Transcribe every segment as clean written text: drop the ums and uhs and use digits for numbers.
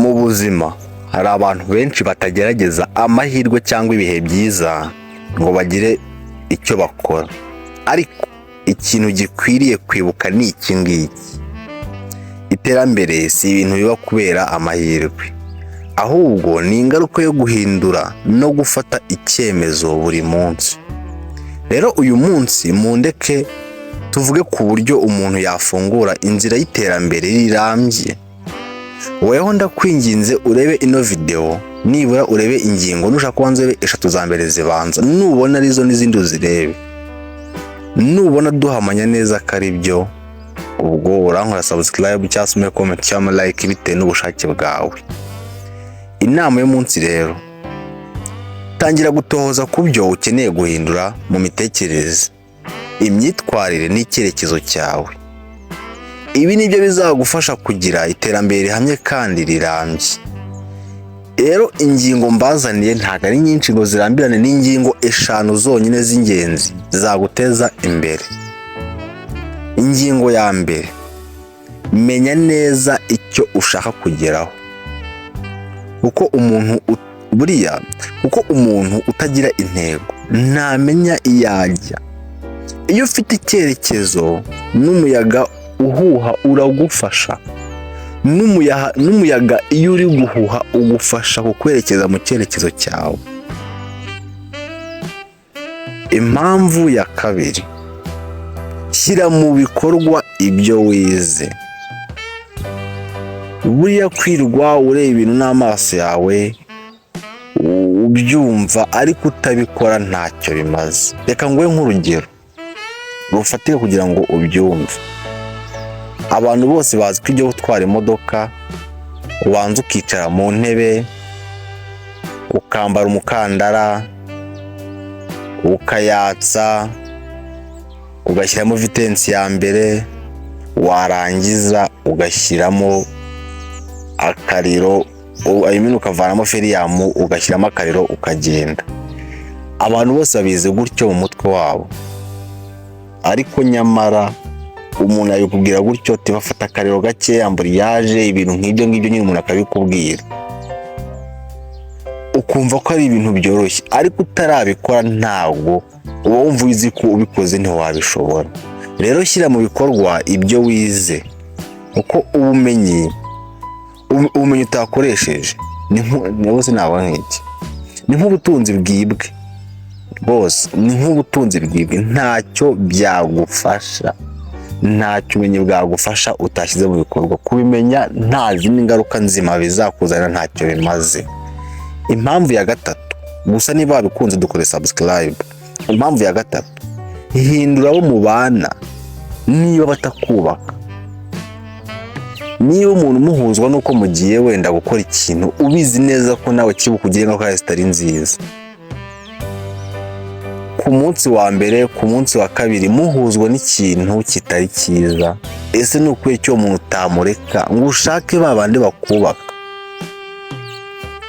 Mu buzima hari abantu benshi batagerageza amahirwe cyangwa ibihe byiza ngo bagire icyo bakora, ariko ikintu gikwiriye kwibuka ni iki ngiki: iterambere si ibintu biba kubera amahirwe, ahubwo ni ingaruka yo guhindura no gufata icyemezo buri munsi. Rero uyu munsi mundeke tuvuge ku buryo umuntu yafungura inzira y'iterambere rirambye. Weho ndakwinginze urebe ino video, nibura urebe ingingo, nushaka kubanza urebe 3 za mbere zibanza, nubona arizo n'izindi uzirebe. Nubona duhamanya neza ko ari byo, ubwo urankora subscribe cyangwa se comment cyangwa like bitewe n'ubushake bwawe. Inama y'umunsi rero: tangira gutohoza ku byo ukeneye guhindura mu mitekerereze, imyitwarire n'icyerekezo cyawe. Ibi nibyo bizagufasha kugira iterambere rihamye kandi rirambye. Rero ingingo mbazaniye ntabwo ari nyinshi ngo zirambirane, n'ingingo 5 zonyine z'ingenzi zizaguteza imbere. Ingingo ya mbere: menya neza icyo ushaka kugeraho. Kuko umuntu utagira intego ntamenya iyajya. Iyo ufite icyerekezo, n'umuyaga uhuha uragufasha. N'umuyaga iyo uri guhuha ugufasha kukwerekeza mu cyerekezo cyawe. Impamvu ya kabiri: shyira mu bikorwa ibyo wize. Buriya kwirwa ureba ibintu n'amaso yawe ubyumva ariko utabikora ntacyo bimaze. Reka nguhe nk'urugero rufatike kugira ngo ubyumve. Abantu bose bazi ko ibyo gutwara imodoka ubanza ukicara mu ntebe, ukambara umukandara, ukayatsa, ugashyiramo vitensi ya mbere, warangiza ugashyiramo akariro, ukavanamo feriyamu ugashyiramo akariro ukagenda. Abantu bose babizi gutyo mu mutwe wabo, ariko nyamara umuntu abikubwira gutyo, bafata akariro gake, amburiyaje, ibintu nk'ibyo nyine umuntu akabikubwira, ukumva ko ari ibintu byoroshye, ariko utarabikora ntabwo uba wumva uzi ko ubikoze ntiwabishobora. Rero shyira mu bikorwa ibyo wize, kuko ubumenyi utakoresheje ni nk'ubutunzi bwibwe. Bose ni nk'ubutunzi bwibwe, ntacyo byagufasha, ntacyo umenye bwagufasha utashyize mu bikorwa. Kubimenya nta zindi ngaruka nzima bizakuzanira ntacyo bimaze. Impamvu ya gatatu: gusa niba wabikunze dukore subscribe. Impamvu ya gatatu: hindura abo mubana niba batakubaka. Niba umuntu muhuzwa nuko mugiye wenda gukora ikintu ubizi neza ko nawe kibukugire ingaruka zitari nziza, ku munsi wa mbere, ku munsi wa kabiri muhuzwa n'ikintu kitari cyiza, ese ni ukwiye cyo umuntu utamureka ngo ushake babandi bakubaka?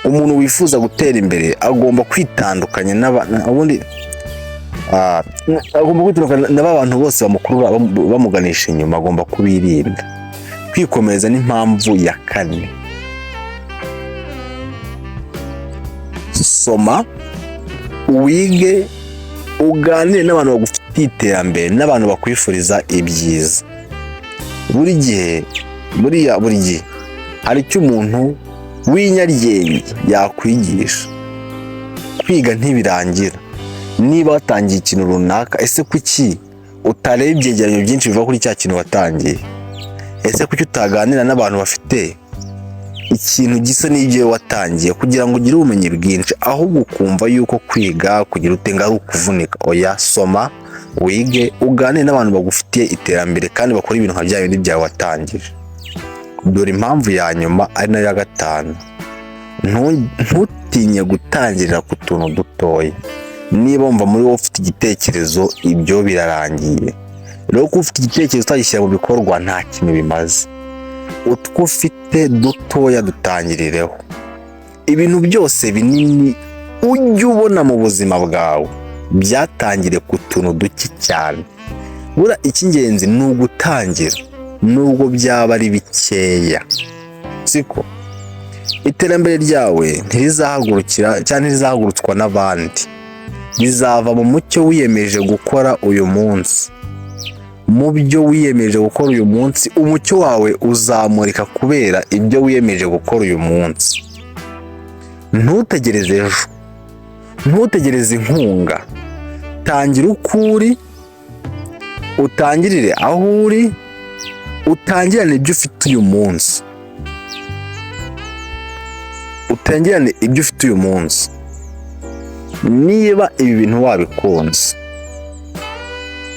Umuntu wifuza gutera imbere agomba kwitandukanya n'abantu bose bamukurura bamuganisha inyuma, agomba kubirinda. Kwikomeza n'impamvu ya 4: soma, wige, uganire n'abantu bagufitiye iterambere, n'abantu bakwifuriza ibyiza. Buri gihe hari icyo umuntu w'inyaryenge yakwigisha. Kwiga ntibirangira. Niba watangiye ikintu runaka, ese kuki utareba ibyegeranyo byinshi biva kuri cya kintu watangiye? Ese kuki utaganira n'abantu bafite ikintu gisa n'ibyo watangiye kugira ngo ugire ubumenyi bwinshi, ahubwo ukumva yuko kwiga kugira utenga ari ukuvunika? Oya, soma, wige, uganire n'abantu bagufitiye iterambere kandi bakora ibintu nka bya bindi byawe watangije. Dore impamvu ya nyuma ari nayo ya 5: ntutinye gutangirira ku tuntu dutoya. Niba wumva muri wowe ufite igitekerezo, ibyo birarangiye. Rero ko ufite igitekerezo utagishyira mu bikorwa nta kintu bimaze. Utwo ufite dutoya dutangirireho. Ibintu byose binini ujye ubona mu buzima bwawe byatangire ku tuntu duke cyane. Bura icy'ingenzi ni ugutangira, nubwo byaba ari bikeya, siko? iterambere ryawe ntirizahagurukira cyangwa ntirizahagurutswa n'abandi, bizava mu mucyo wiyemeje gukora uyu munsi. Mu byo wiyemeje gukora uyu munsi, umucyo wawe uzamurika kubera ibyo wiyemeje gukora uyu munsi. Ntutegereze ejo, ntutegereze inkunga, tangira uko uri, utangirire aho uri, utangirane ibyo ufite uyu munsi, utangirane ibyo ufite uyu munsi. Niba ibi bintu wabikunze,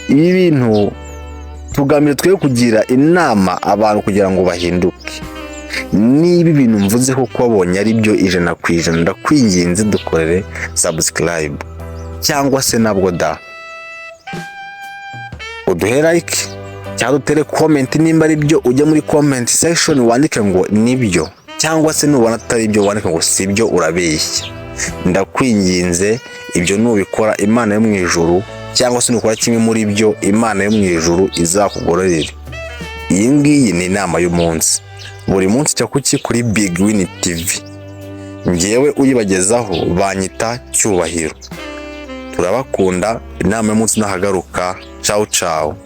ibi bintu tugamije twe kugira inama abantu kugira ngo bahinduke. Niba ibintu mvuze ko wabonye ari byo 100%, ndakwinginze dukorere subscribe cyangwa se nabwo da uduhe like cyangwa utere comment. Nimba ari byo ujya muri comment section wandike ngo nibyo, cyangwa se nubona atari byo wandike ngo sibyo urabeshya. Ndakwinginze ibyo nubikora Imana yo mu ijuru, cyangwa se nukora kimwe muri byo Imana yo mu ijuru izakugororera. Iyi ngiyi ni inama y'umunsi, buri munsi cya kuki kuri Big Win TV. Ngewe uyibagezaho banyita Cyubahiro. Turabakunda, inama y'umunsi nahagaruka. Ciao ciao.